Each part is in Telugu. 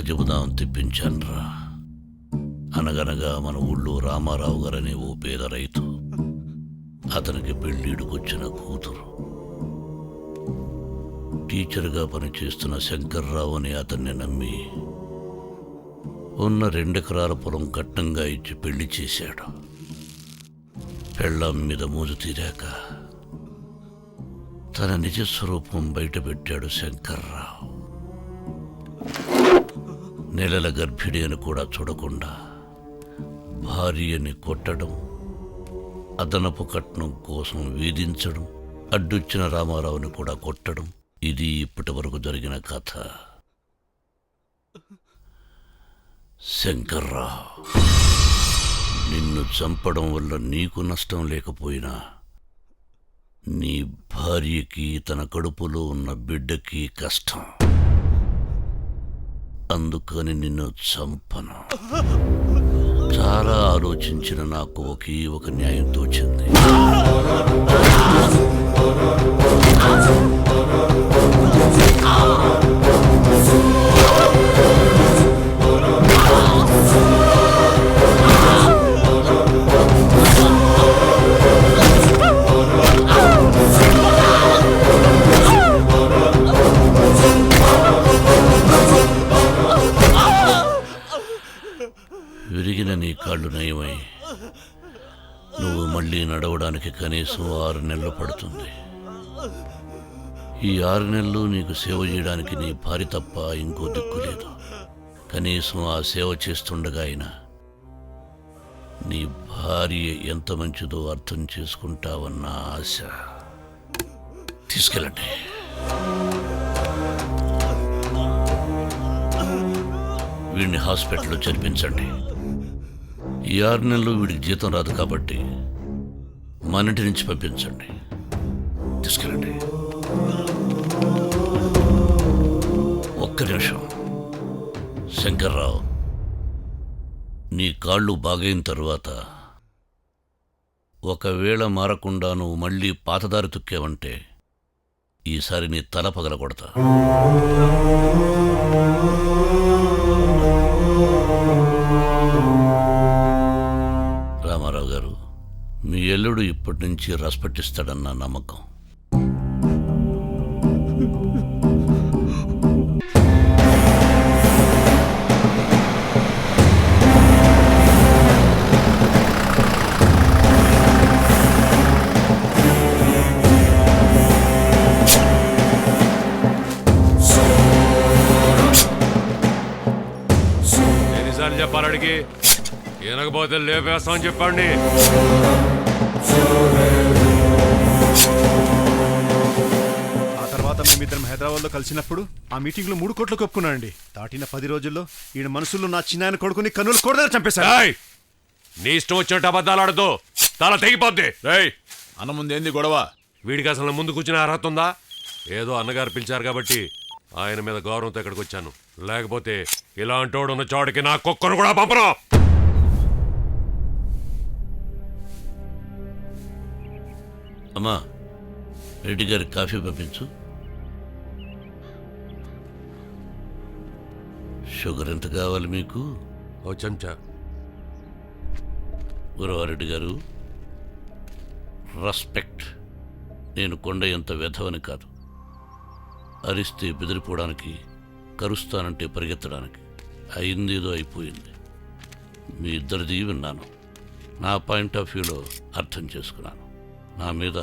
చెబుదాం తెప్పించాన్రా. అనగనగా మన ఊళ్ళో రామారావు గారనే ఓ పేద రైతు, అతనికి పెళ్ళిడుకొచ్చిన కూతురు. టీచర్గా పనిచేస్తున్న శంకర్రావు అని అతన్ని నమ్మి ఉన్న 2 ఎకరాల పొలం కట్నంగా ఇచ్చి పెళ్లి చేశాడు. పెళ్ళాం మీద మోజు తీరాక తన నిజస్వరూపం బయటపెట్టాడు శంకర్రావు. నెలల గర్భిణి అని కూడా చూడకుండా భార్యని కొట్టడం, అదనపు కట్నం కోసం వేధించడం, అడ్డొచ్చిన రామారావుని కూడా కొట్టడం, ఇది ఇప్పటి వరకు జరిగిన కథ. శంకర్రావు, నిన్ను చంపడం వల్ల నీకు నష్టం లేకపోయినా నీ భార్యకి, తన కడుపులో ఉన్న బిడ్డకి కష్టం. అందుకని నిన్ను చంపను. చాలా ఆలోచించిన నాకు ఒకే ఒక న్యాయం తోచింది. విరిగిన నీ కాళ్ళు నయమై నువ్వు మళ్ళీ నడవడానికి కనీసం 6 నెలలు పడుతుంది. ఈ 6 నెలలు నీకు సేవ చేయడానికి నీ భార్య తప్ప ఇంకో దిక్కు లేదు. కనీసం ఆ సేవ చేస్తుండగా అయినా నీ భార్య ఎంత మంచిదో అర్థం చేసుకుంటావన్న ఆశ. తీసుకెళ్ళండి. వీడిని హాస్పిటల్లో చేర్పించండి. ఈ 6 నెలలు వీడికి జీతం రాదు కాబట్టి మన ఇంటి నుంచి పంపించండి. తీసుకెళ్ళండి. ఒక్క నిమిషం. శంకర్రావు, నీ కాళ్ళు బాగైన తరువాత ఒకవేళ మారకుండా నువ్వు మళ్ళీ పాతదారి తుక్కావంటే ఈసారి నీ తల పగలగొడతా. రామారావు గారు, మీ ఎల్లుడు ఇప్పటి నుంచి రసపట్టిస్తాడన్న నమ్మకం. ఎన్నిసార్లు చెప్పాలి అడిగి? వినకపోతే లేపేస్తామని చెప్పండి. ఆ తర్వాత మేమిద్దరం హైదరాబాద్లో కలిసినప్పుడు ఆ మీటింగ్లో 3 కోట్లు కొప్పుకున్నానండి. దాటిన 10 రోజుల్లో ఈయన మనసులో నా చిన్నాయన కొడుకుని కన్నులు కొడదని చంపేశాడు. నీ ఇష్టం వచ్చినట్టు అబద్ధాలు ఆడదు, తల తెగిపోద్ది. అన్న ముందు ఏంది గొడవ? వీడికి అసలు ముందు కూర్చునే అర్హత ఉందా? ఏదో అన్నగారు పిలిచారు కాబట్టి ఆయన మీద గౌరవంతో ఇక్కడికి వచ్చాను. లేకపోతే ఇలాంటోడు ఉన్న చోటకి నా కుక్కను కూడా పంపను. అమ్మా, రెడ్డి గారికి కాఫీ పంపించు. షుగర్ ఎంత కావాలి మీకు? ఓ చెంచా. గురవారెడ్డి గారు, రెస్పెక్ట్. నేను కొండ ఎంత వెధవని కాదు. అరిస్తే బెదిరిపోవడానికి, కరుస్తానంటే పరిగెత్తడానికి. అయిందేదో అయిపోయింది. మీ ఇద్దరిది విన్నాను. నా పాయింట్ ఆఫ్ వ్యూలో అర్థం చేసుకున్నాను. నా మీద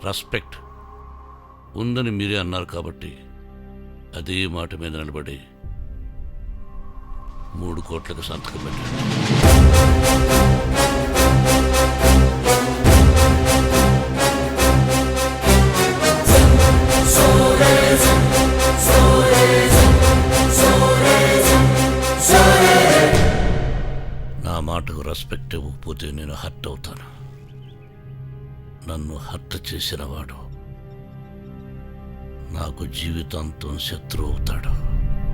రెస్పెక్ట్ ఉందని మీరే అన్నారు కాబట్టి అదే మాట మీద నిలబడి 3 కోట్లకు సంతకం పెట్టండి. నా మాటకు రెస్పెక్ట్ ఇవ్వకపోతే నేను హర్ట్ అవుతాను. నన్ను హత్య చేసిన వాడు నాకు జీవితాంతం శత్రువు అవుతాడు. నా మాటకు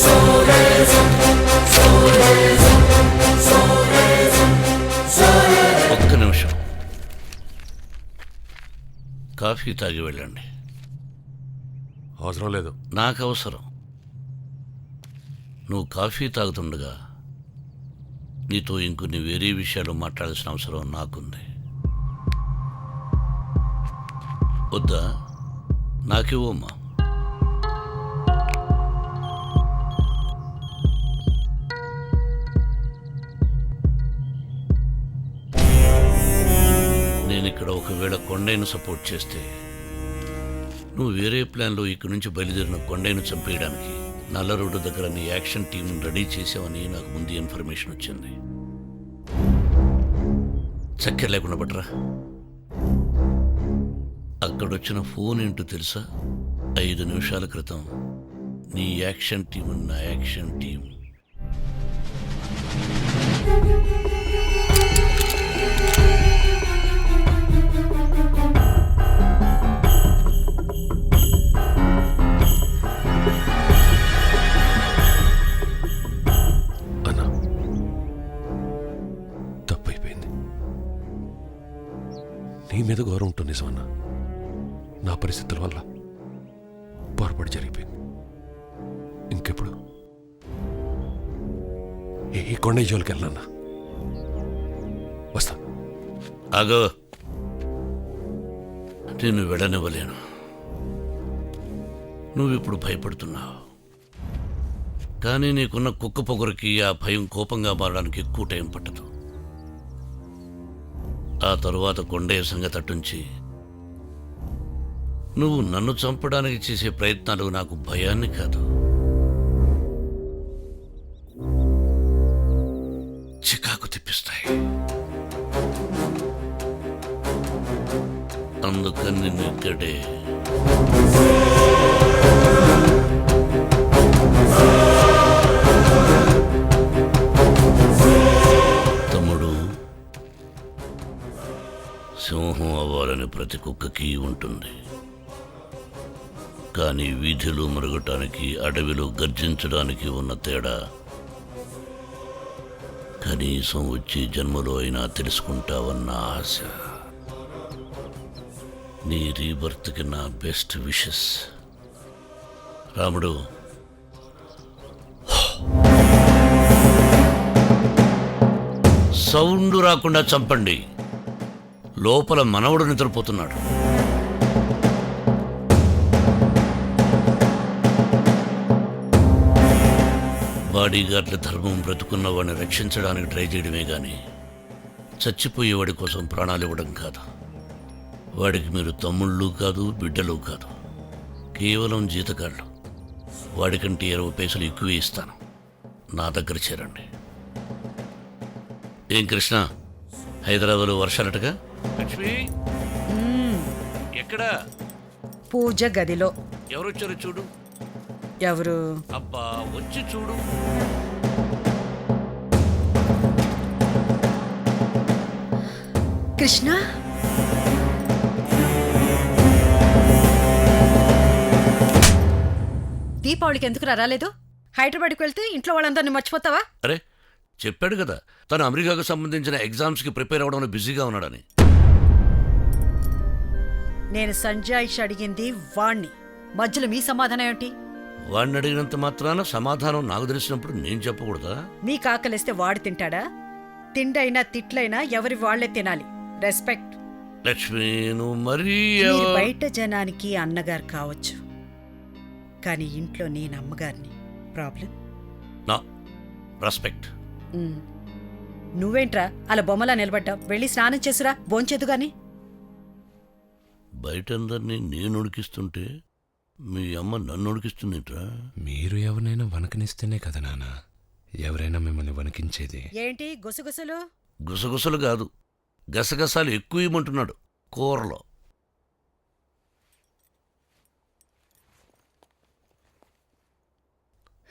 రెస్పెక్ట్ ఇవ్వకపోతే నేను హర్ట్ అవుతాను. కాఫీ తాగి వెళ్ళండి. అవసరం లేదు. నాకు అవసరం. నువ్వు కాఫీ తాగుతుండగా నీతో ఇంకొన్ని వేరే విషయాలు మాట్లాడాల్సిన అవసరం నాకుంది. వద్దా? నాకివ్వమ్మా. నేను ఇక్కడ ఒకవేళ కొండైను సపోర్ట్ చేస్తే నువ్వు వేరే ప్లాన్లో ఇక్కడి నుంచి బయలుదేరిన కొండైను చంపేయడానికి నల్ల రోడ్డు దగ్గర నీ యాక్షన్ టీం రెడీ చేసావని నాకు ముందు ఇన్ఫర్మేషన్ వచ్చింది. చక్కెర లేకుండా పట్టరా. అక్కడొచ్చిన ఫోన్ ఏంటో తెలుసా? 5 నిమిషాల క్రితం నీ యాక్షన్ టీం నా యాక్షన్ టీం అన్నా, తప్పైపోయింది. నీ మీద గౌరవం ఉంటుంది నిజమన్నా. నా పరిస్థితుల వల్ల పొరపాటు జరిగిపోయింది. ఇంకెప్పుడు ఏ కొండ జోలికి వెళ్ళన్నా. వస్తా. ఆగో, నేను వెళ్ళనివ్వలేను. నువ్విప్పుడు భయపడుతున్నావు, కానీ నీకున్న కుక్క పొగరికి ఆ భయం కోపంగా మారడానికి ఎక్కువ టైం పట్టదు. ఆ తరువాత కొండయ్య సంగతి అటుంచి నువ్వు నన్ను చంపడానికి చేసే ప్రయత్నాలు నాకు భయాన్ని కాదు, చికాకు తెప్పిస్తాయి. అందుకని నిన్ను ఇక్కడే తమ్ముడు, సింహం అవ్వాలని ప్రతి కుక్కకి ఉంటుంది, కానీ వీధిలో మరగటానికి అడవిలో గర్జించడానికి ఉన్న తేడా కనీసం వచ్చే జన్మలో అయినా తెలుసుకుంటావన్న ఆశ. నీ రీబర్త్కి నా బెస్ట్ విషెస్ రాముడు. సౌండ్ రాకుండా చంపండి. లోపల మనవడు నిద్రపోతున్నాడు. బాడీగార్డ్ల ధర్మం బ్రతుకున్న వాడిని రక్షించడానికి ట్రై చేయడమే కానీ చచ్చిపోయేవాడి కోసం ప్రాణాలు ఇవ్వడం కాదు. వాడికి మీరు తమ్ముళ్ళు కాదు, బిడ్డలు కాదు, కేవలం జీతగాళ్ళు. వాడికంటే 20 పైసలు ఎక్కువే ఇస్తాను. నా దగ్గర చేరండి. ఏం కృష్ణ, హైదరాబాద్లో వర్షాలటగా? లక్ష్మి ఎక్కడా? పూజ గదిలో. ఎవరొచ్చారో చూడు. ఎవరు? అబ్బా, వచ్చి చూడు. కృష్ణ. దీపావళికి ఎందుకు రాలేదు? హైదరాబాద్కి వెళ్తే ఇంట్లో వాళ్ళందరినీ మర్చిపోతావా? అరే, చెప్పాడు కదా తను అమెరికాకు సంబంధించిన ఎగ్జామ్స్కి ప్రిపేర్ అవ్వడంలో బిజీగా ఉన్నాడని. నేను సంజాయిష్ అడిగింది వాణ్ణి, మధ్యలో మీ సమాధానం ఏమిటి? వాడిని అడిగినంత మాత్రాన సమాధానం నాకు తెలిసినప్పుడు నేను చెప్పకూడదా? నీకు ఆకలిస్తే వాడు తింటాడా? తిండైనా తిట్లైనా ఎవరి వాళ్లే తినాలి. రెస్పెక్ట్. లక్ష్మి, నువ్వు మరీ మీరు బయట జనానికి అన్నగారు కావచ్చు, కానీ ఇంట్లో నేను అమ్మగారిని. ప్రాబ్లం? నా రెస్పెక్ట్. నువ్వేంట్రా అలా బొమ్మలా నిలబడ్డావు? వెళ్ళి స్నానం చేసురా, భోంచేదు గాని. బయటందరినీ నేను ఉడికిస్తుంటే మీ అమ్మ నన్ను ఉడికిస్తుందిట్రా. మీరు ఎవరినైనా వణకనిస్తేనే కదా నాన్న ఎవరైనా మిమ్మల్ని వణకించేది. ఏంటి గుసగుసలు? గుసగుసలు కాదు, గసగసాలు ఎక్కువ ఇవ్వమంటున్నాడు కూరలో.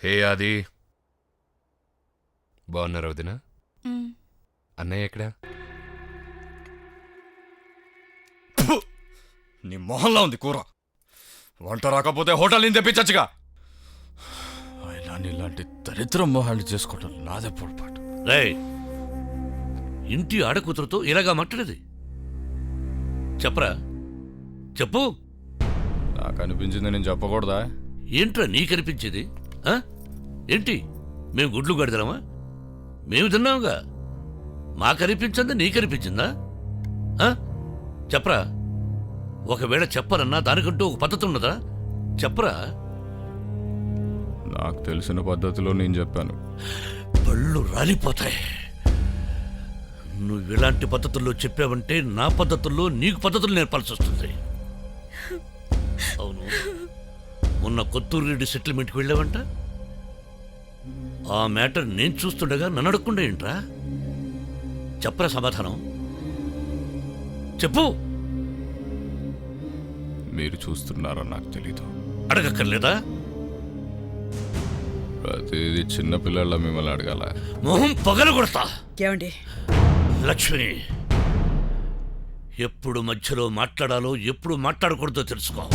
హే ఆది, బాగున్నారా వదినా? అన్నయ్య ఎక్కడా? నీ మొహంలో ఉంది కూర. వంట రాకపోతే హోటల్ నుంచి తెప్పించచ్చుగా. అయినా నీలాంటి దరిద్ర మొహాన్ని చేసుకోవటం నాదే పొరపాటు. రేయ్, ఇంటి ఆడకూతురుతో ఇలాగా మాట్లాడేది చెప్పరా? చెప్పు. నాకు అనిపించింది నేను చెప్పకూడదా? ఏంట్రా నీకనిపించేది? ఆ? ఏంటి మేము గుడ్లు కడతామా? మేము తిన్నాముగా, మాకనిపించింది నీకనిపించిందా? ఆ? చెప్పరా. ఒకవేళ చెప్పరన్నా దానికంటూ ఒక పద్ధతి ఉన్నదా? చెప్పరా. నాకు తెలిసిన పద్ధతిలో నేను చెప్పాను. పళ్ళు రాలిపోతాయి. నువ్వు ఇలాంటి పద్ధతుల్లో చెప్పావంటే నా పద్ధతుల్లో నీకు పద్ధతులు నేర్పాల్సి వస్తుంది. అవును, మొన్న కొత్తూరు రెడ్డి సెటిల్మెంట్కి వెళ్ళావంట. ఆ మ్యాటర్ నేను చూస్తుండగా నన్ను అడగకుండా ఏంట్రా? చెప్పరా సమాధానం. చెప్పు. మీరు చూస్తున్నారా నాకు తెలీదు. అడగక్కర్లేదా? ప్రతిదీ చిన్నపిల్లల మిమ్మల్ని అడగాల? మొహం పగలు కొడతా. ఏమండి, లక్ష్మి, ఎప్పుడు మధ్యలో మాట్లాడాలో ఎప్పుడు మాట్లాడకూడదో తెలుసుకో.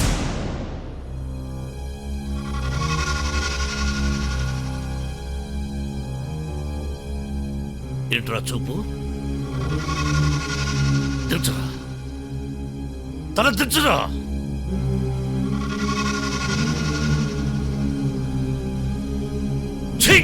ఏంట్రా చూపు? దించరా, తల దించరా. ఛీ!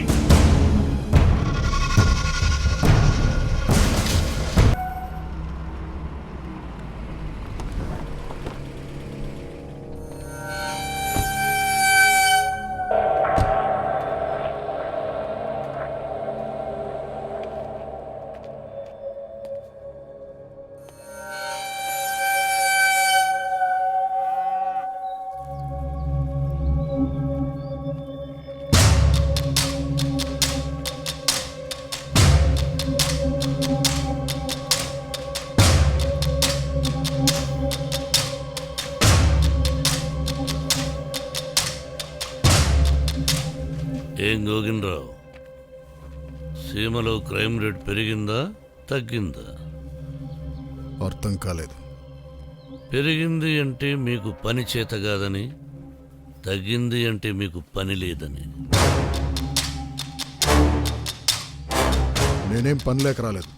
ఏం గోగినరావు, సీమలో క్రైమ్ రేట్ పెరిగిందా తగ్గిందా? అర్థం కాలేదు. పెరిగింది అంటే మీకు పని చేత కాదని, తగ్గింది అంటే మీకు పని లేదని. నేనేం పని లేక రాలేదు.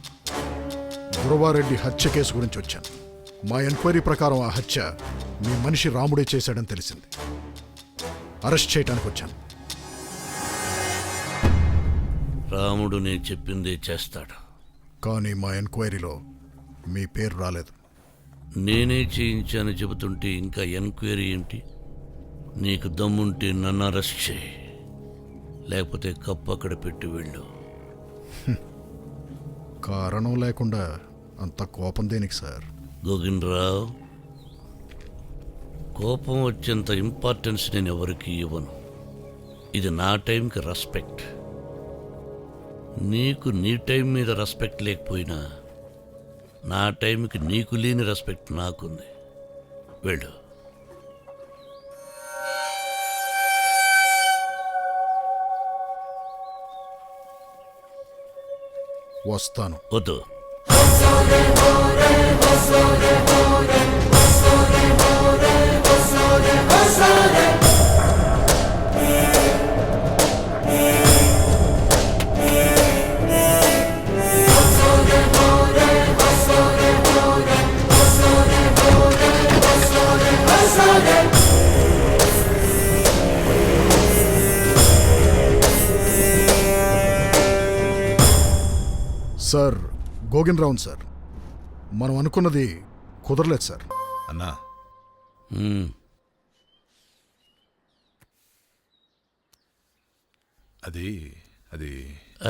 గురవారెడ్డి హత్య కేసు గురించి వచ్చాను. మా ఎంక్వైరీ ప్రకారం ఆ హత్య మీ మనిషి రాముడే చేశాడని తెలిసింది. అరెస్ట్ చేయడానికి వచ్చాను. రాముడు నేను చెప్పిందే చేస్తాడు. కానీ మా ఎంక్వైరీలో మీ పేరు రాలేదు. నేనే చేయించాను చెబుతుంటే ఇంకా ఎంక్వైరీ ఏంటి? నీకు దమ్ముంటే నన్ను అరెస్ట్ చేయి, లేకపోతే కప్పు అక్కడ పెట్టి వెళ్ళు. కారణం లేకుండా అంత కోపం దేనికి సార్? గోగిన్రావు, కోపం వచ్చేంత ఇంపార్టెన్స్ నేను ఎవరికి ఇవ్వను. ఇది నా టైంకి రెస్పెక్ట్. నీకు నీ టైం మీద రెస్పెక్ట్ లేకపోయినా నా టైంకి నీకు లేని రెస్పెక్ట్ నాకుంది. వెళ్ళు. వస్తాను. వద్దు. సార్, గోగిన్ రావున్ సార్, మనం అనుకున్నది కుదరలేదు సార్. అన్నా మ్మ్. అది అది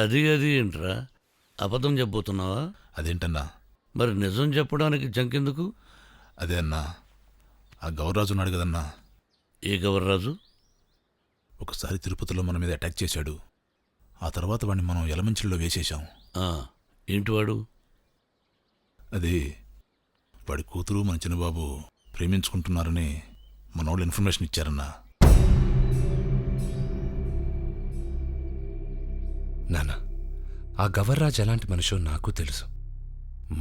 అది అది ఏంట్రా? అబద్ధం చెప్పబోతున్నావా? అదేంటన్నా? మరి నిజం చెప్పడానికి జంకెందుకు? అదే అన్నా, ఆ గౌరరాజు ఉన్నాడు కదన్నా, ఏ గవర్రాజు? ఒకసారి తిరుపతిలో మన మీద అటాక్ చేశాడు. ఆ తర్వాత వాడిని మనం ఎలమంచిలో వేసేశాం. ఏంటి వాడు? అది వాడి కూతురు మన చిన్నబాబు ప్రేమించుకుంటున్నారని మనోళ్ళు ఇన్ఫర్మేషన్ ఇచ్చారన్నా. నాన్న, ఆ గవర్రాజ్ ఎలాంటి మనిషో నాకు తెలుసు.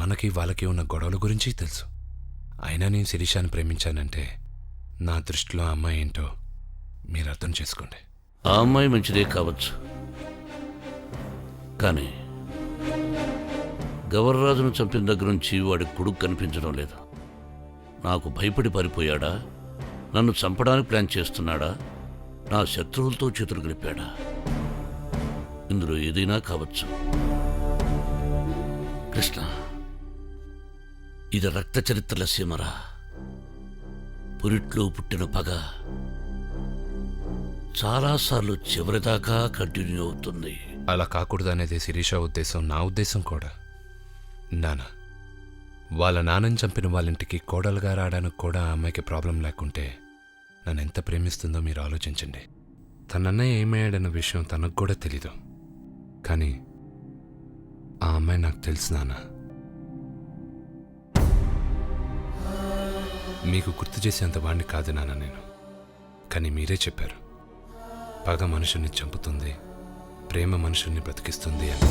మనకి వాళ్ళకి ఉన్న గొడవల గురించి తెలుసు. అయినా నేను శిరీషాన్ని ప్రేమించానంటే నా దృష్టిలో ఆ అమ్మాయి ఏంటో మీరు అర్థం చేసుకోండి. ఆ అమ్మాయి మంచిదే కావచ్చు, కానీ గవర్రాజును చంపిన దగ్గర నుంచి వాడి కొడుకు కనిపించడం లేదు. నాకు భయపడి పారిపోయాడా? నన్ను చంపడానికి ప్లాన్ చేస్తున్నాడా? నా శత్రువులతో చేతులు కలిపాడా? ఇందులో ఏదైనా కావచ్చు. కృష్ణ, ఇది రక్త చరిత్రల సీమరా. పురిట్లో పుట్టిన పగ చాలాసార్లు చివరిదాకా కంటిన్యూ అవుతుంది. అలా కాకూడదనేది శిరీష ఉద్దేశం, నా ఉద్దేశం కూడా. వాళ్ళ నాన్నని చంపిన వాళ్ళింటికి కోడలుగా రావడానికి కూడా ఆ అమ్మాయికి ప్రాబ్లం లేకుంటే నన్ను ఎంత ప్రేమిస్తుందో మీరు ఆలోచించండి. తనన్నయ్య ఏమయ్యాడన్న విషయం తనకు కూడా తెలీదు, కానీ ఆ అమ్మాయి నాకు తెలుసు నాన్న. మీకు గుర్తు చేసేంత వాడిని కాదు నాన్న నేను, కానీ మీరే చెప్పారు పగ మనుషుల్ని చంపుతుంది, ప్రేమ మనుషుల్ని బ్రతికిస్తుంది అని.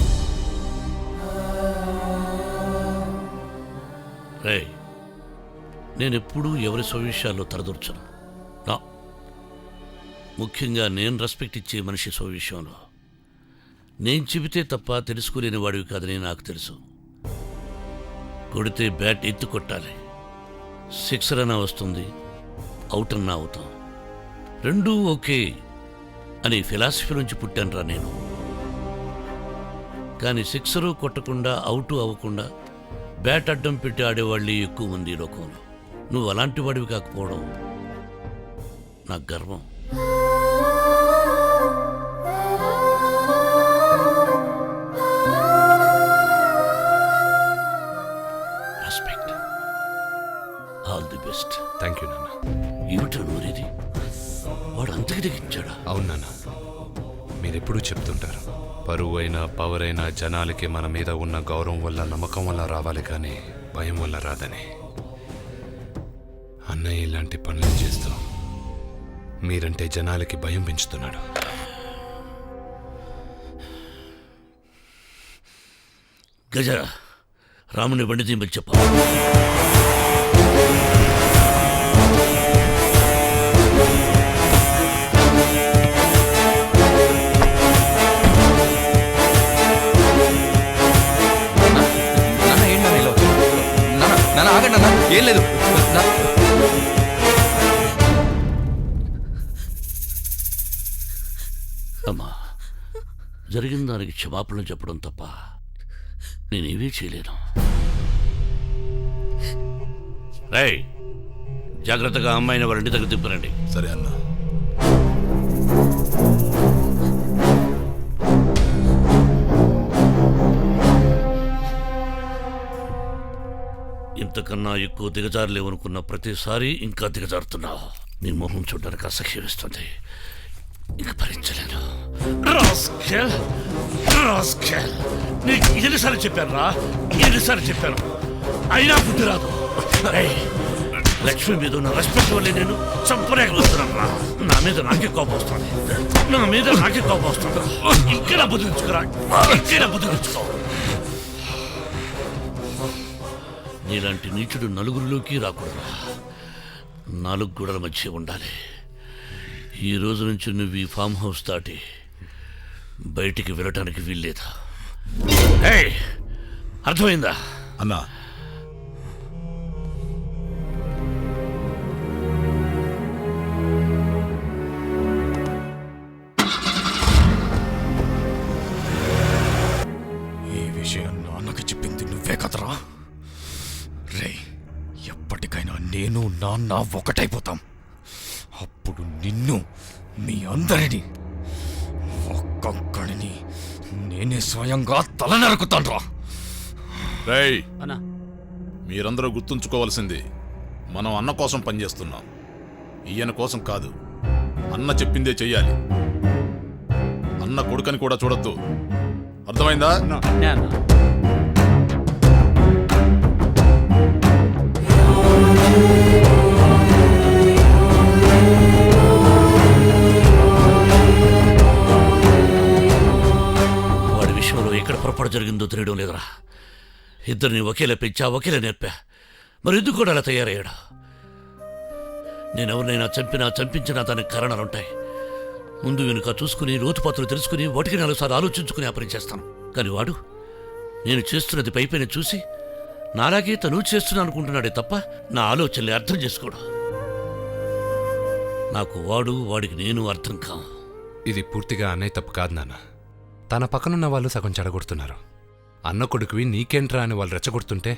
రే, నేనెప్పుడూ ఎవరి స్వవిషయాల్లో తలదూర్చను. ముఖ్యంగా నేను రెస్పెక్ట్ ఇచ్చే మనిషి స్వవిషయంలో. నేను చెబితే తప్ప తెలుసుకోలేని వాడివి కాదని నాకు తెలుసు. కొడితే బ్యాట్ ఎత్తు కొట్టాలి. సిక్సర్ అన్నా వస్తుంది, అవుట్ అన్నా అవుతాం. రెండూ ఓకే అని ఫిలాసఫీ నుంచి పుట్టానురా నేను. కానీ సిక్సరు కొట్టకుండా అవుటు అవ్వకుండా బ్యాట్ అడ్డం పెట్టి ఆడేవాళ్ళే ఎక్కువ మంది ఈ లోకంలో. నువ్వు అలాంటి వాడివి కాకపోవడం నాకు గర్వం. Respect. All the best. Thank you నాన్న. ఏమిటో నూరేది? వాడు అంతకి దిగించాడా? అవును నాన్న, మీరెప్పుడూ చెప్తుంటారు పరువు అయినా పవర్ అయినా జనాలకి మన మీద ఉన్న గౌరవం వల్ల, నమ్మకం వల్ల రావాలి, కానీ భయం వల్ల రాదని. అన్నయ్య ఇలాంటి పనులు చేస్తూ మీరంటే జనాలకి భయం పెంచుతున్నాడు. గజ, రాముని బండి తీయమని చెప్ప. ఆగండి అన్న, ఏం లేదు. అమ్మా, జరిగిన దానికి క్షమాపణలు చెప్పడం తప్ప నేనేమీ చేయలేను. రేయ్, జాగ్రత్తగా అమ్మాయిని వాళ్ళ ఇంటి దగ్గర దింపరండి. సరే అన్నా. ఇంతకన్నా ఎక్కువ దిగజారులేవనుకున్న ప్రతిసారి ఇంకా దిగజారుతున్నావు. నీ మొహం చూడడానికి అసహ్యం వేస్తుంది, ఇంక భరించలేను. నీకు ఎన్నిసార్లు చెప్పాను రా, ఎన్నిసార్లు చెప్పాను, అయినా బుద్ధి రాదు. లక్ష్మి మీద ఉన్న రెస్పెక్ట్ వల్లే నేను చంపలేకపోతున్నాను రా. నా మీద నాకే కోపం వస్తుంది, నా మీద నాకే కోపం వస్తుంది. ఇక్కడ బుద్ధి తెచ్చుకురా, ఇక్కడ బుద్ధి తెచ్చుకో. నీలాంటి నీచుడు నలుగురిలోకి రాకూడదు, నాలుగు గోడల మధ్య ఉండాలి. ఈ రోజు నుంచి నువ్వు ఈ ఫామ్ హౌస్ దాటి బయటికి వెళ్ళటానికి వీల్లేదా? అర్థమైందా అన్నా? ఈ విషయం నాన్నకి చెప్పింది నువ్వే కదరా? రే, ఎప్పటికైనా నేను నాన్న ఒకటైపోతాం. అప్పుడు నిన్ను, మీ అందరినీ, ఒక్కొక్కడిని నేనే స్వయంగా తల నరుకుతాన్రా. రేయ్, మీరందరూ గుర్తుంచుకోవాల్సింది, మనం అన్న కోసం పనిచేస్తున్నాం, ఈయన కోసం కాదు. అన్న చెప్పిందే చెయ్యాలి. అన్న కొడుకని కూడా చూడొద్దు, అర్థమైందా? వాడి విషయంలో ఎక్కడ పొరపాటు జరిగిందో తెలియడం లేదురా. ఇద్దరిని ఒకేలా పెంచా, ఒకేలా నేర్పా, మరి ఎందుకు కూడా అలా తయారయ్యాడు? నేనెవరినైనా చంపించినా దానికి కారణాలుంటాయి. ముందు వెనుక చూసుకుని, లోతుపాత్రలు తెలుసుకుని, వాటికి 4 సార్లు ఆలోచించుకుని ఆ పని చేస్తాను. కానీ వాడు నేను చేస్తున్నది పైపైన చూసి నాలాగే తను చేస్తున్నా అనుకుంటున్నాడే తప్ప నా ఆలోచనలే అర్థం చేసుకోడు. నాకు వాడికి నేను అర్థం కాం. ఇది పూర్తిగా అన్నయ్య తప్పు కాదు నాన్న. తన పక్కనున్న వాళ్ళు సగం చెడగొడుతున్నారు. అన్న కొడుకువి నీకేంట్రా అని వాళ్ళు రెచ్చగొడుతుంటే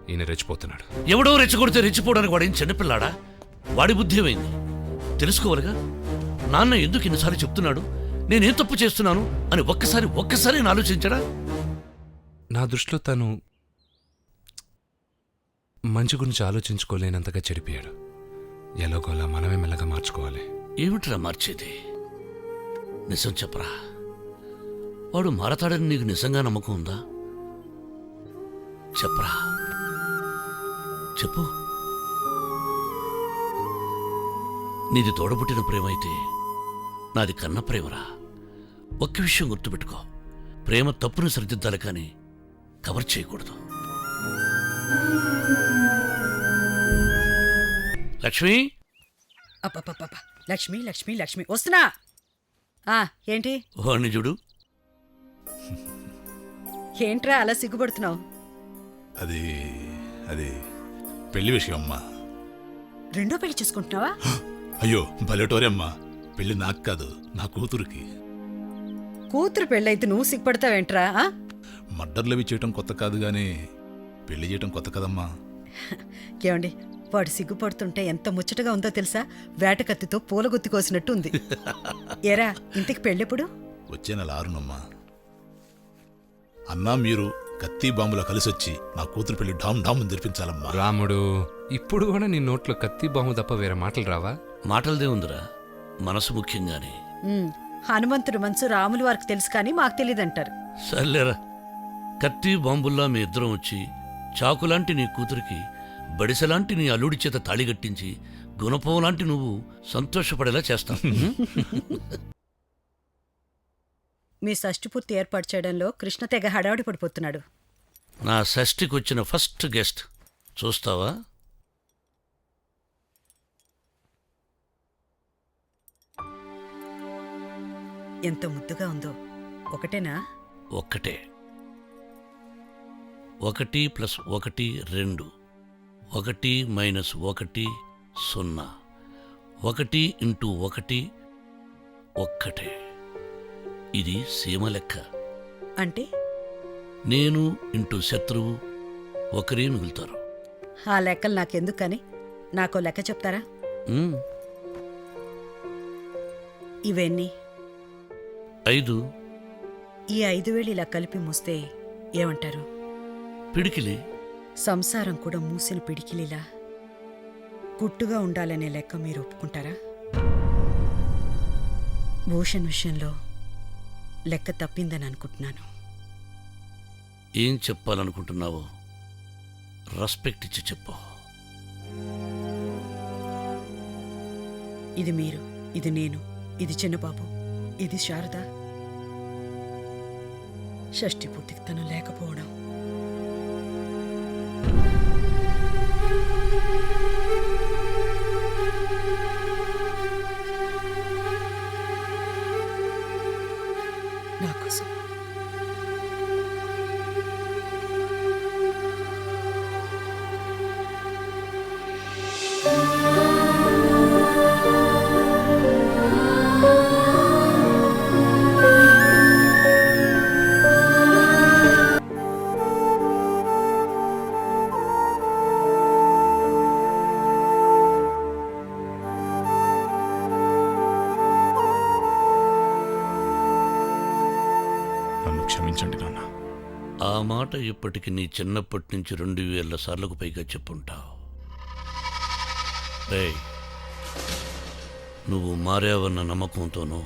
ఈయన రెచ్చిపోతున్నాడు. ఎవడో రెచ్చగొడితే రెచ్చిపోవడానికి వాడేం చిన్నపిల్లాడా? వాడి బుద్ధి ఏమైంది తెలుసుకోవాలిగా. నాన్న ఎందుకు ఇన్నిసార్లు చెప్తున్నాడు, నేనేం తప్పు చేస్తున్నాను అని ఒక్కసారి నేను ఆలోచించడా? నా దృష్టిలో తను మంచి గురించి ఆలోచించుకోలేనంతగా చెడిపోయాడు. ఎలాగోలా మనమే మెల్లగా మార్చుకోవాలి. ఏమిట్రా మార్చేది? నిజం చెప్పరా. వాడు మారతాడని నీకు నిజంగా నమ్మకం ఉందా? చెప్పరా, చెప్పు. నీది తోడబుట్టిన ప్రేమ అయితే నాది కన్న ప్రేమరా. ఒక్క విషయం గుర్తుపెట్టుకో, ప్రేమ తప్పును సరిదిద్దాలి కానీ కవర్ చేయకూడదు. లక్ష్మి, అప్పప్ప, లక్ష్మి లక్ష్మి లక్ష్మి వస్తున్నా. ఏంటి వాణ్ణి చూడు. ఏంట్రా అలా సిగ్గుపడుతున్నావు? అది అది పెళ్లి విషయం అమ్మా. రెండో పెళ్లి చేసుకుంటున్నావా? అయ్యో బలెటోరే అమ్మా, పెళ్లి నాకు కాదు నా కూతురికి. కూతురు పెళ్ళైతే నువ్వు సిగ్గుపడతావేంట్రా? మర్డర్లు అవి చేయటం కొత్త కాదు కానీ పెళ్లి చేయటం కొత్త కదమ్మా. ఏమండి, వాడు సిగ్గుపడుతుంటే ఎంత ముచ్చటగా ఉందో తెలుసా? వేటకత్తితో పూలగుత్తి కోసినట్టు ఉంది. ఏరా, ఇంటికి పెళ్ళెప్పుడు? వచ్చే నెల 6నమ్మా. అన్నా మీరు కత్తి బాంబులో కలిసొచ్చి నా కూతురు పెళ్లి డామ్ డామ్ జరిపించాలమ్మా. రాముడు, ఇప్పుడు కూడా నీ నోట్లో కత్తి బాంబు తప్ప వేరే మాటలు రావా? మాటలదే ఉందిరా, మనసు ముఖ్యంగానే. హనుమంతుడు మనసు రాములు వారికి తెలుసు కానీ మాకు తెలియదంటారు. సర్లేరా, కత్తి బాంబుల్లా మీ ఇద్దరం వచ్చి చాకులాంటి నీ కూతురికి బడిసెలాంటి నీ అల్లుడి చేత తాళిగట్టించి గుణపం లాంటి నువ్వు సంతోషపడేలా చేస్తాం. మీ షష్ఠిపూర్తి ఏర్పాటు చేయడంలో కృష్ణ తెగ హడావిడి పడిపోతున్నాడు. నా షష్ఠికి వచ్చిన ఫస్ట్ గెస్ట్ చూస్తావా? ఎంత ముద్దుగా ఉందో. ఒకటేనా? ఒక్కటే. 1 + 1 2, 1 - 1 0, 1 × 1 ఒక్కటే. ఇది సీమ లెక్క. అంటే నేను ఇంటూ శత్రువు ఒకరే మిగులుతారు. ఆ లెక్కలు నాకెందుకు కానీ నాకో లెక్క చెప్తారా? ఇవన్నీ 5. ఈ 5,000 ఇలా కలిపి మూస్తే ఏమంటారు? పిడికిలి. సంసారం కూడా మూసిన పిడికిలిలా గుట్టుగా ఉండాలనే లెక్క మీరు ఒప్పుకుంటారా? భూషణ్ విషయంలో లెక్క తప్పిందని అనుకుంటున్నాను. ఏం చెప్పాలనుకుంటున్నావో రెస్పెక్ట్ ఇచ్చి చెప్పు. ఇది మీరు, ఇది నేను, ఇది చిన్నబాబు, ఇది శారద. షష్ఠి పూర్తికి తను లేకపోవడం. నా కోసం నన్ను క్షమించండి నాన్న. ఆ మాట ఇప్పటికి నీ చిన్నప్పటి నుంచి 2000 సార్లకు పైగా చెప్పుంటావు. రేయ్, నువ్వు మారావన్న నమ్మకంతోనూ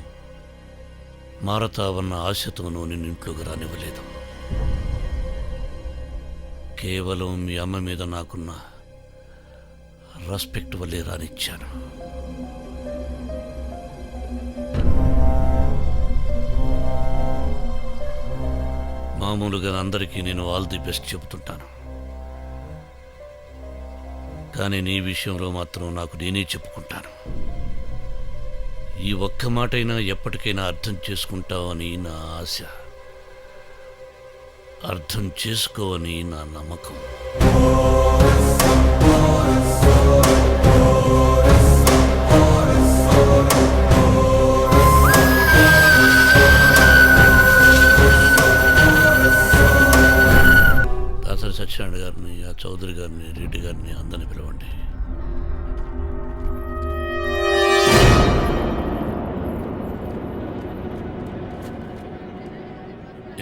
మారతావన్న ఆశతోనూ నిన్నింట్లోకి రానివ్వలేదు. కేవలం మీ అమ్మ మీద నాకున్న రెస్పెక్ట్ వల్లే రానిచ్చాను. మామూలుగా అందరికీ నేను ఆల్ ది బెస్ట్ చెబుతుంటాను, కానీ నీ విషయంలో మాత్రం నాకు నేనే చెప్పుకుంటాను. ఈ ఒక్క మాటైనా ఎప్పటికైనా అర్థం చేసుకుంటావని నా ఆశ. అర్థం చేసుకోవని నా నమ్మకం. దాసరి సత్యనారాయణ గారిని, ఆ చౌదరి గారిని, రెడ్డి గారిని అందరిని పిలవండి.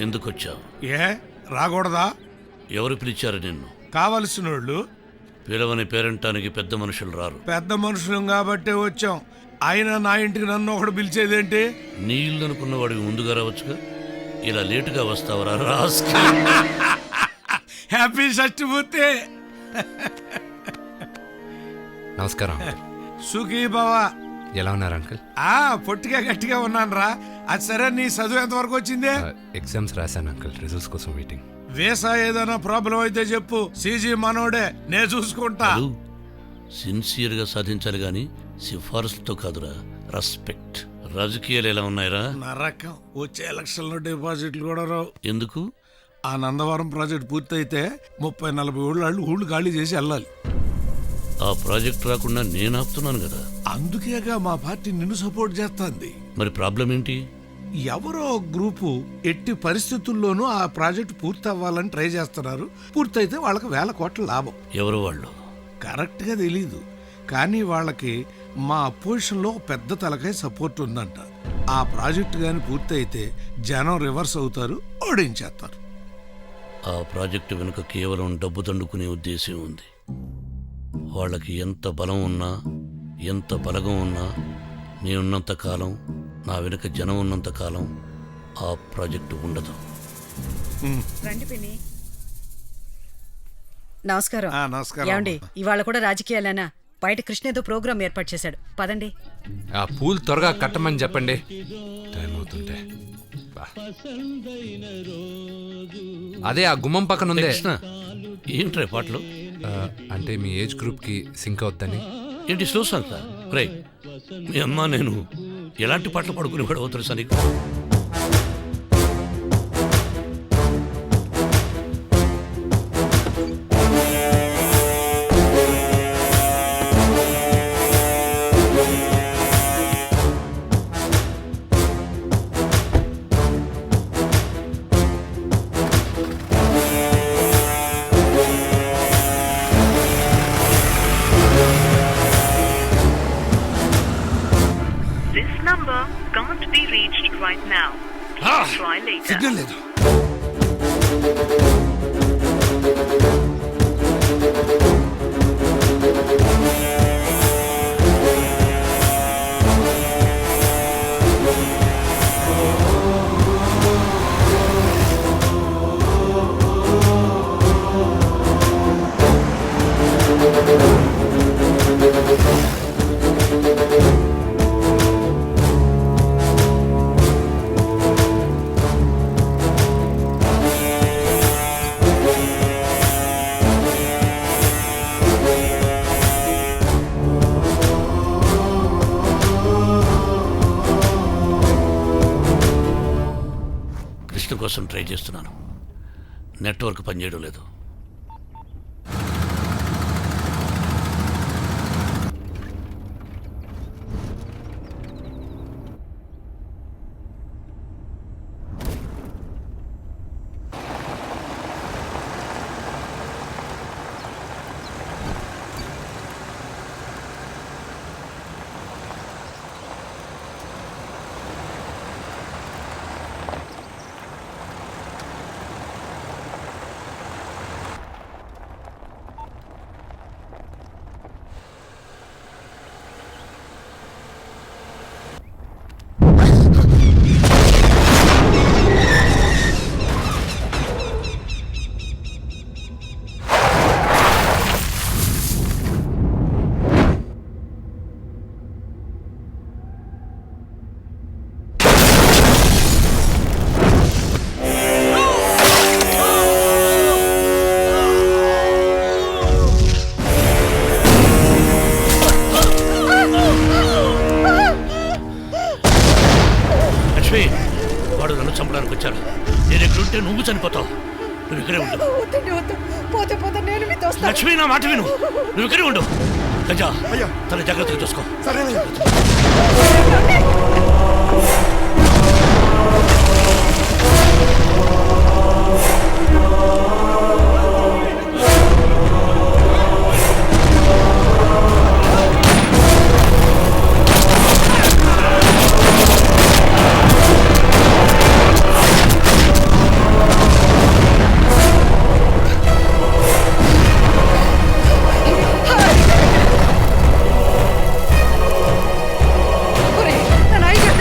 ఎందుకు వచ్చావు? ఏ రాకూడదా? ఎవరు పిలిచారు నిన్ను? కావలసిన వాళ్ళు. పిలవని పేరంటానికి పెద్ద మనుషులు రారు. పెద్ద మనుషులం కాబట్టే వచ్చాం. అయినా నా ఇంటికి నన్ను ఒకడు పిలిచేదేంటి? నీ ఇల్లు అనుకున్న వాడికి ముందుగా రావచ్చుగా. ఇలా లేటుగా వస్తావరా రాస్క. హ్యాపీ షష్ఠిపూర్తి. నమస్కారం అంకుల్. సుఖీ బావా. ఎలా ఉన్నారు అంకుల్? పొట్టిగా గట్టిగా ఉన్నాను రా. అది సరే, నీ చదువు ఎంతవరకు వచ్చిందే? ఎగ్జామ్స్ రాశాను అంకుల్, రిజల్ట్స్ కోసం వెయిటింగ్. వీసా ఏదైనా ప్రాబ్లం అయితే చెప్పు, సీజీ మనోడే, నేను చూసుకుంటా. సిన్సియర్గా సాధించాలి గాని సిఫారసులతో కాదురా, రెస్పెక్ట్. రాజకీయాలు ఎలా ఉన్నాయిరా? నరకం. వచ్చే ఎలక్షన్లో డిపాజిట్లు కూడా రావు. ఎందుకు? ఆ నందవరం ప్రాజెక్ట్ పూర్తయితే 30-40 ఊళ్ళు ఖాళీ చేసి వెళ్ళాలి. ఆ ప్రాజెక్ట్ రాకుండా నేను ఆపుతున్నాను కదా. అందుకేగా మా పార్టీ నిన్ను సపోర్ట్ చేస్తుంది. మరి ప్రాబ్లం ఏంటి? ఎవరో గ్రూపు ఎట్టి పరిస్థితుల్లోనూ ఆ ప్రాజెక్ట్ పూర్తి అవ్వాలని ట్రై చేస్తున్నారు. పూర్తయితే వాళ్ళకి 1000 కోట్ల లాభం. ఎవరు వాళ్ళు? కరెక్ట్ గా తెలీదు, కానీ వాళ్ళకి మా అపోజిషన్ లో పెద్ద తలకాయ సపోర్ట్ ఉందంట. ఆ ప్రాజెక్ట్ గాని పూర్తయితే జనం రివర్స్ అవుతారు, ఓడించేస్తారు. ఆ ప్రాజెక్టు వెనుక కేవలం డబ్బు దండుకునే ఉద్దేశం ఉంది. వాళ్ళకి ఎంత బలం ఉన్నా, ఎంత బలగం ఉన్నా, నేనున్నంత కాలం, నా వెనుక జనం ఉన్నంత కాలం ఆ ప్రాజెక్టు ఉండదు. రండి పిన్ని. నమస్కారం. నమస్కారం. ఏమండి, ఇవాళ కూడా రాజకీయాలేనా? బయట కృష్ణ ఏదో ప్రోగ్రామ్ ఏర్పాటు చేశాడు, పదండి. ఆ పూలు త్వరగా కట్టమని చెప్పండి, టైం అవుతుంటే. బా. అదే ఆ గుమ్మం పక్కన ఉంది. కృష్ణ, ఏంట్రా పాటలు? అంటే మీ ఏజ్ గ్రూప్ కి సింక్ అవుద్దని. ఏంటి స్లో సాంగ్? రే, మీ అమ్మ నేను ఎలాంటి పాటలు పడుకుని కూడా తెలుసా నీకు? Can't be reached right now. Please try later. Signal లేదు. కోసం ట్రై చేస్తున్నాను, నెట్వర్క్ పనిచేయడం లేదు. వాడు నన్ను చంపడానికి వచ్చాడు. నేను ఎక్కడుంటే నువ్వు చనిపోతావు. నువ్వు ఇక్కడే ఉండు. వద్దండి వద్దు, పోతే పోతే నేను మీతో వస్తాను. లక్ష్మి నా మాట విను, నువ్వు ఇక్కడే ఉండు. గజా తన జాగ్రత్తగా చూసుకో. ఒరేయ్, నన్ను అయ్యగారు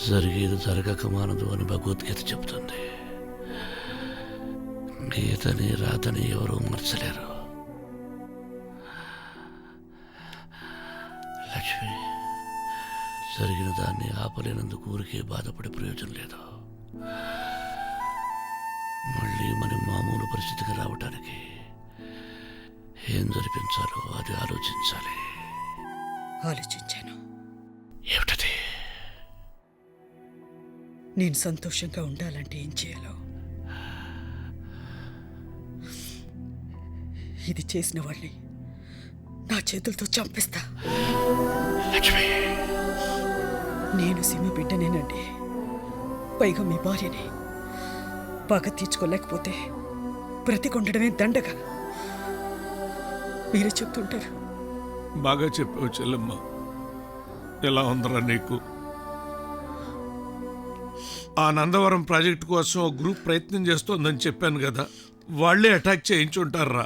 జరిగేది జరగక మానదు అని భగవద్గీత చెబుతుంది. గీతని రాతని ఎవరూ మార్చలేరు. లక్ష్మి, జరిగిన దాన్ని ఆపలేనందుకు ఊరికే బాధపడే ప్రయోజనం లేదు. మళ్ళీ మన మామూలు పరిస్థితికి రావటానికి ఏం జరిపించాలో అది ఆలోచించాలి. ఆలోచించాను. ఏమిటది? నేను సంతోషంగా ఉండాలంటే ఏం చేయాలో, ఇది చేసిన వాళ్ళని నా చేతులతో చంపిస్తా. లక్ష్మి, నేను సింహ బిడ్డనేనండి, పైగా మీ భార్యని. పగ తీర్చుకోలేకపోతే బ్రతికొండడమే దండగా మీరే చెప్తుంటారు. బాగా చెప్పావు చెల్లమ్మ. ఎలా ఉందరా నీకు? ఆ నందవరం ప్రాజెక్టు కోసం ఒక గ్రూప్ ప్రయత్నం చేస్తోందని చెప్పాను కదా, వాళ్లే అటాక్ చేయించుంటారా?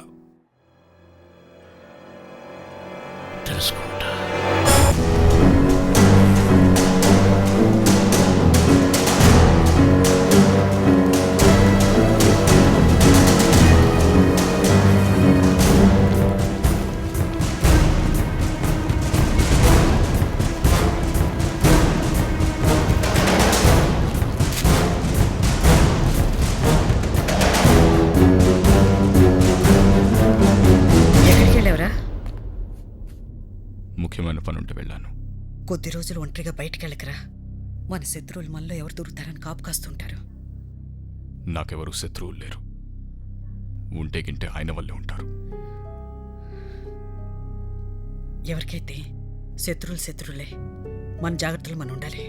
తెలుసుకుంటా. ఎక్కడికి వెళ్ళావరా? ముఖ్యమైన పని ఉంటే వెళ్ళాను. కొద్ది రోజులు ఒంటరిగా బయటికి వెళ్ళకరా. మన శత్రువులు మనలో ఎవరు దొరుకుతారని కాపు కాస్తుంటారు. నాకెవరూ శత్రువులు లేరు. ఉంటే గింటే ఆయన వల్లే ఉంటారు. ఎవరికైతే శత్రువులే. మన జాగ్రత్తలు మనం ఉండాలి.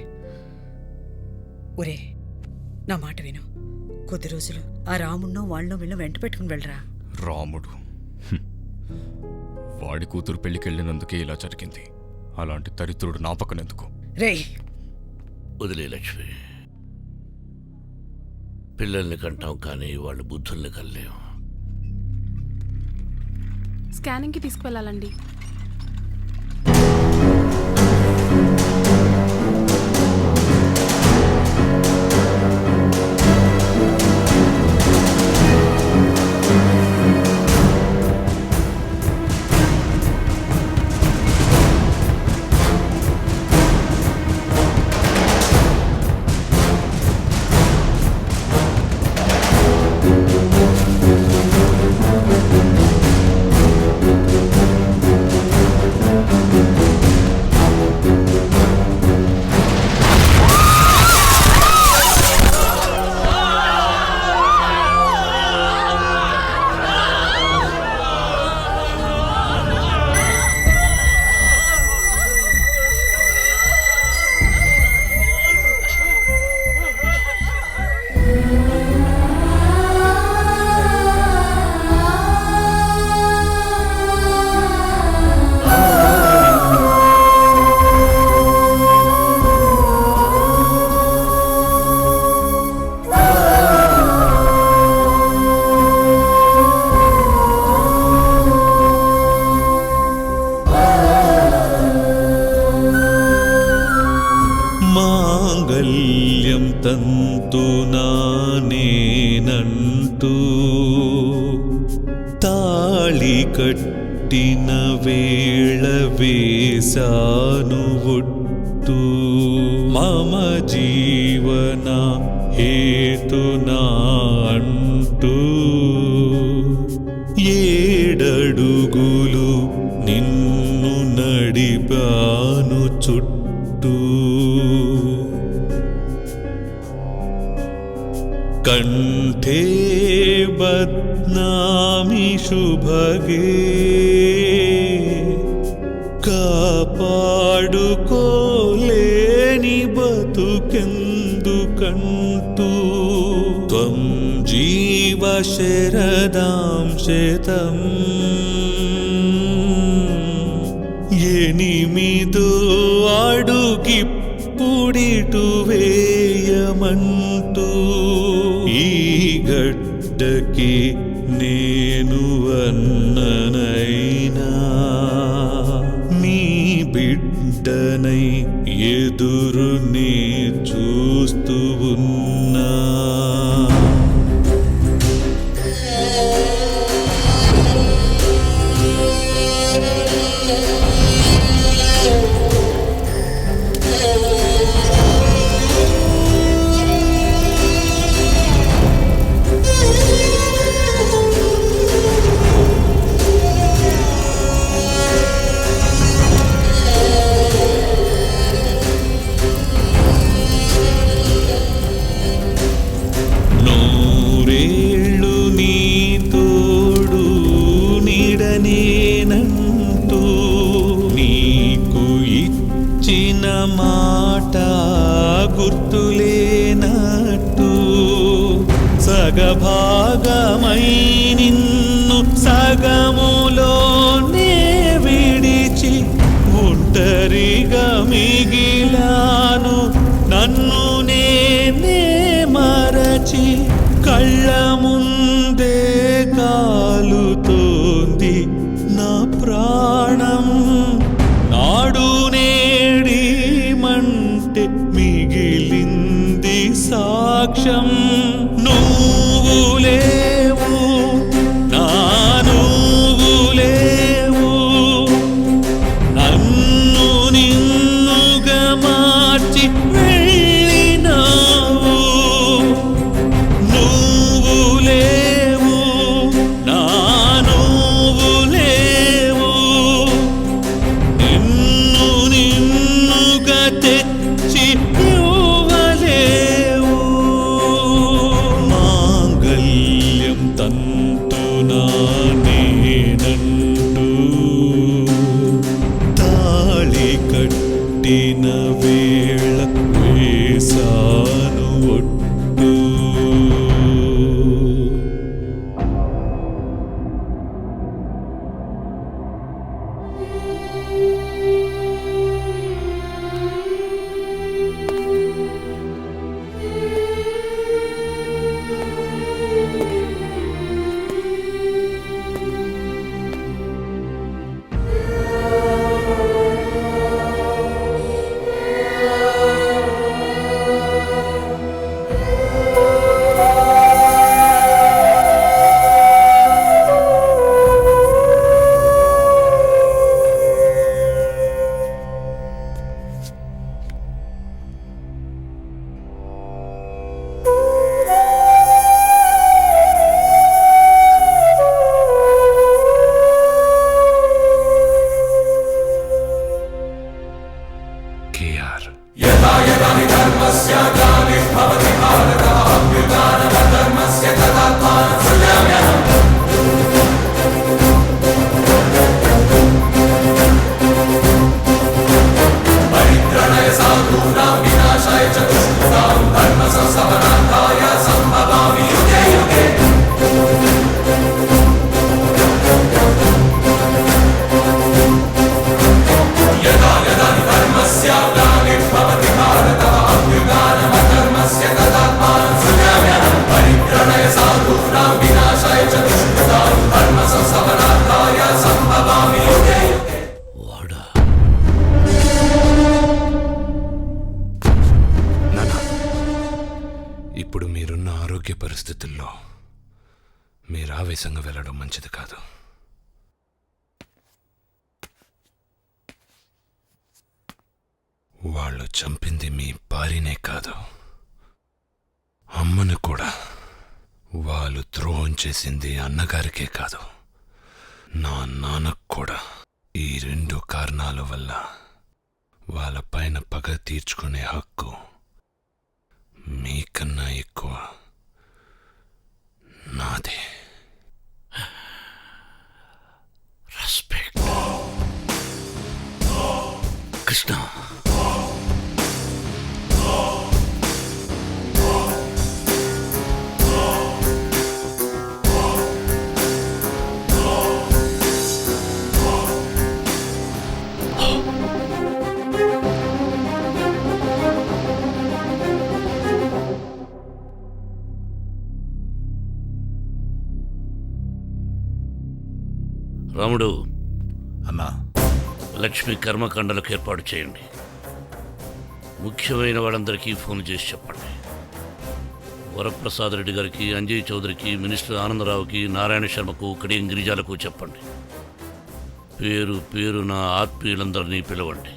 ఒరే, నా మాట విను. కొద్ది రోజులు ఆ రాముడినో వాళ్ళనో వీళ్ళో వెంట పెట్టుకుని వెళ్ళరా. రాముడు వాడి కూతురు పెళ్లికెళ్ళినందుకే ఇలా జరిగింది. అలాంటి దరిద్రుడు నా పక్కనెందుకు? రేయ్, వదిలే లక్ష్మి. పిల్లల్ని కంటాం కానీ వాళ్ళు బుద్ధుల్ని కల్లేం. స్కానింగ్కి తీసుకువెళ్ళాలండి. తాళి కట్టిన వేళ వేసాను ఒట్టు మమ జీవన హేతునా అంటూ ఏడడుగులు నిన్ను నడిపాను చుట్టూ కంఠే బద్నామి శుభగే కాపాడుకోలేని బతుకెందుకంటూ త్వం జీవ శరదాం శతం ఎనిమిదో అడుగిప్పుడిటు వేయమంటూ ఈ గడ్డకి నేను అన్ననైనా నీ బిడ్డనై ఎదురునే చూస్తూ ఉన్నా నేనంటూ నీకు ఇచ్చిన మాట గుర్తులేనట్టు సగభాగమై నిన్ను సగములోనే విడిచి ఒంటరిగా మిగిలాను నన్ను నేనే మరచి కళ్ళ ముందే కాలుతోంది నా ప్రాణం నాడు నేడి మంటే మిగిలింది సాక్ష్యం నువ్వు లేవు నా నువ్వు లేవు నన్ను నిన్నుగా మార్చి వెళ్ళినావు నువ్వు లేవు నా నువ్వు లేవు నిన్ను నిన్నుగా తెచ్చి ఇవ్వలేవు మాంగళ్యం తంతునా నేనంటూ తాళి కట్టిన వేళ వేసాను ఒట్టు కేఆర్ ఇప్పుడు మీరున్న ఆరోగ్య పరిస్థితుల్లో మీరు ఆవేశంగా వెళ్ళడం మంచిది కాదు. వాళ్ళు చంపింది మీ భార్యనే కాదు, అమ్మను కూడా. వాళ్ళు ద్రోహం చేసింది అన్నగారికే కాదు, నా నాన్నకు కూడా. ఈ 2 కారణాల వల్ల వాళ్ళ పైన పగ తీర్చుకునే హక్కు మీకన్నా ఎక్కువ నాదే. రెస్పెక్ట్. కృష్ణ, రాముడు, అన్నా, లక్ష్మి కర్మకాండలకు ఏర్పాటు చేయండి. ముఖ్యమైన వాళ్ళందరికీ ఫోన్ చేసి చెప్పండి. వరప్రసాద్ రెడ్డి గారికి, అంజయ్ చౌదరికి, మినిస్టర్ ఆనందరావుకి, నారాయణ శర్మకు, కడియం గిరిజాలకు చెప్పండి. పేరు పేరు నా ఆత్మీయులందరినీ పిలవండి.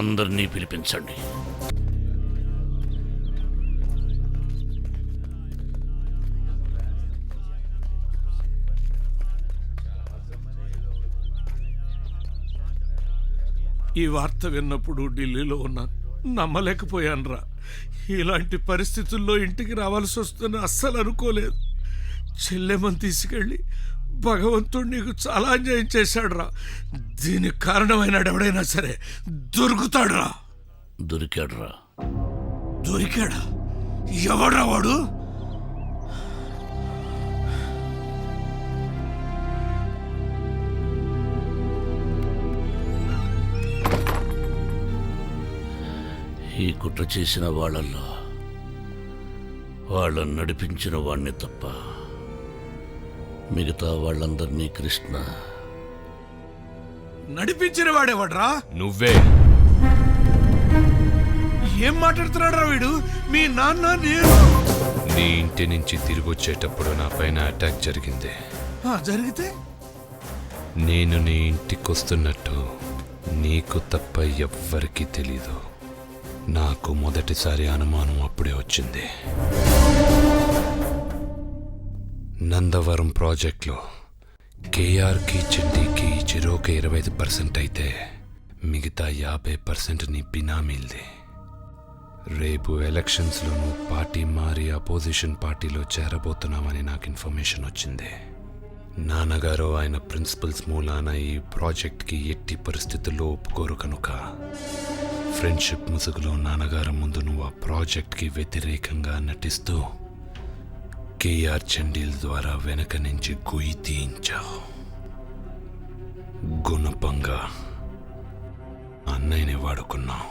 అందరినీ పిలిపించండి. ఈ వార్త విన్నప్పుడు ఢిల్లీలో ఉన్నాను. నమ్మలేకపోయానురా. ఇలాంటి పరిస్థితుల్లో ఇంటికి రావాల్సి వస్తుందని అస్సలు అనుకోలేదు. చెల్లెమ్మని తీసుకెళ్ళి భగవంతుడు నీకు చాలా అన్యాయం చేశాడురా. దీనికి కారణమైన ఎవడైనా సరే దొరుకుతాడురా. దొరికాడురా. దొరికాడా? ఎవడ్రా వాడు? ఈ కుట్ర చేసిన వాళ్ళల్లో వాళ్ళని నడిపించిన వాణ్ణి తప్ప మిగతా వాళ్ళందరినీ కృష్ణ. నడిపించిన వాడేవాడ్రా? నువ్వే. ఏం మాట్లాడుతున్నాడ్రా వీడు? మీ నాన్న నేను. నీ ఇంటి నుంచి తిరిగి వచ్చేటప్పుడు నా పైన అటాక్ జరిగింది. జరిగితే నేను నీ ఇంటికొస్తున్నట్టు నీకు తప్ప ఎవ్వరికీ తెలీదు. నాకు మొదటిసారి అనుమానం అప్పుడే వచ్చింది. నందవరం ప్రాజెక్టులో కేఆర్కి, చెడ్డీకి చెరోక 25% అయితే మిగతా 50% నీ బినామీల్ది. రేపు ఎలక్షన్స్లో నువ్వు పార్టీ మారి అపోజిషన్ పార్టీలో చేరబోతున్నావని నాకు ఇన్ఫర్మేషన్ వచ్చింది. నాన్నగారు ఆయన ప్రిన్సిపల్స్ మూలాన ఈ ప్రాజెక్ట్కి ఎట్టి పరిస్థితుల్లో ఒప్పుకోరు కనుక ఫ్రెండ్షిప్ ముసుగులో నాన్నగారు ముందు నువ్వు ఆ ప్రాజెక్ట్కి వ్యతిరేకంగా నటిస్తూ కేఆర్ చండీల్ ద్వారా వెనక నుంచి గొయ్యి తీయించావు. గుణపంగా అన్నయ్యని వాడుకున్నావు.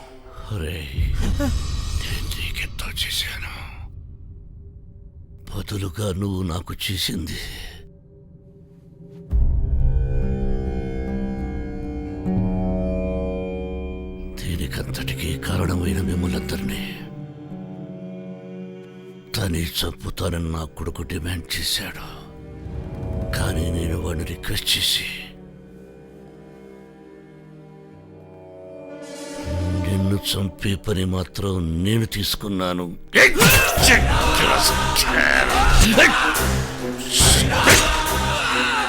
నీకెంతో చేశాను, బదులుగా నువ్వు నాకు చేసింది దీనికంతటికీ కారణమైన మిమ్మల్ందరినీ తని చంపుతానని నా కొడుకు డిమాండ్ చేశాడు. కానీ నేను వాడిని రిక్వెస్ట్ చేసి నిన్ను చంపే పని మాత్రం నేను తీసుకున్నాను.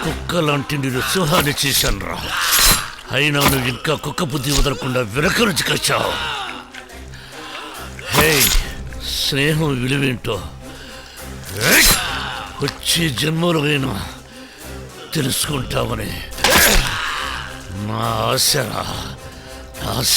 కుక్క లాంటి నేను సింహాన్ని చేశాను రా. అయినా నువ్వు ఇంకా కుక్క బుద్ధి వదలకుండా వెనక నుంచి కచ్చావు. హే, స్నేహం విలువేంటో వచ్చే జన్మలోనైనా తెలుసుకుంటామని నా ఆశరా, ఆశ.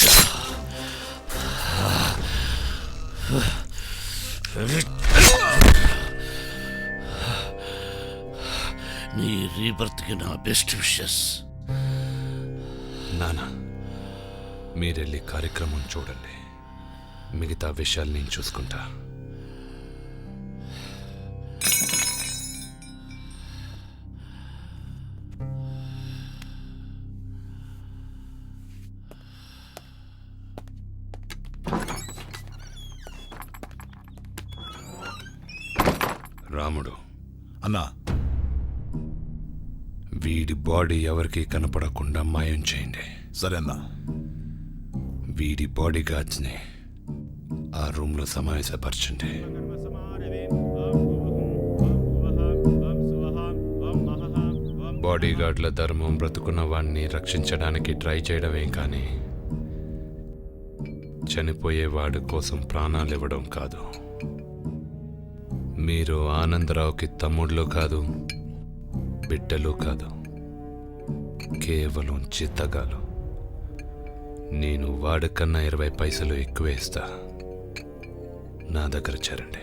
నీ రీబర్త్కి నా బెస్ట్ విషెస్. నానా, మీరెళ్ళి కార్యక్రమం చూడండి, మిగతా విషయాలు నేను చూసుకుంటా. రాముడు అన్నా, వీడి బాడీ ఎవరికి కనపడకుండా మాయం చేయండి. సరే అన్నా. వీడి బాడీ గార్డ్స్ని ఆ రూమ్లో సమావేశపరచండి. బాడీగార్డ్ల ధర్మం బ్రతుకున్న వాడిని రక్షించడానికి ట్రై చేయడమే కానీ చనిపోయేవాడి కోసం ప్రాణాలు ఇవ్వడం కాదు. మీరు ఆనందరావుకి తమ్ముళ్ళు కాదు, బిడ్డలు కాదు, కేవలం చిత్తగాలు. నేను వాడికన్నా 20 పైసలు ఎక్కువ ఇస్తా. నా దగ్గర చేరండి.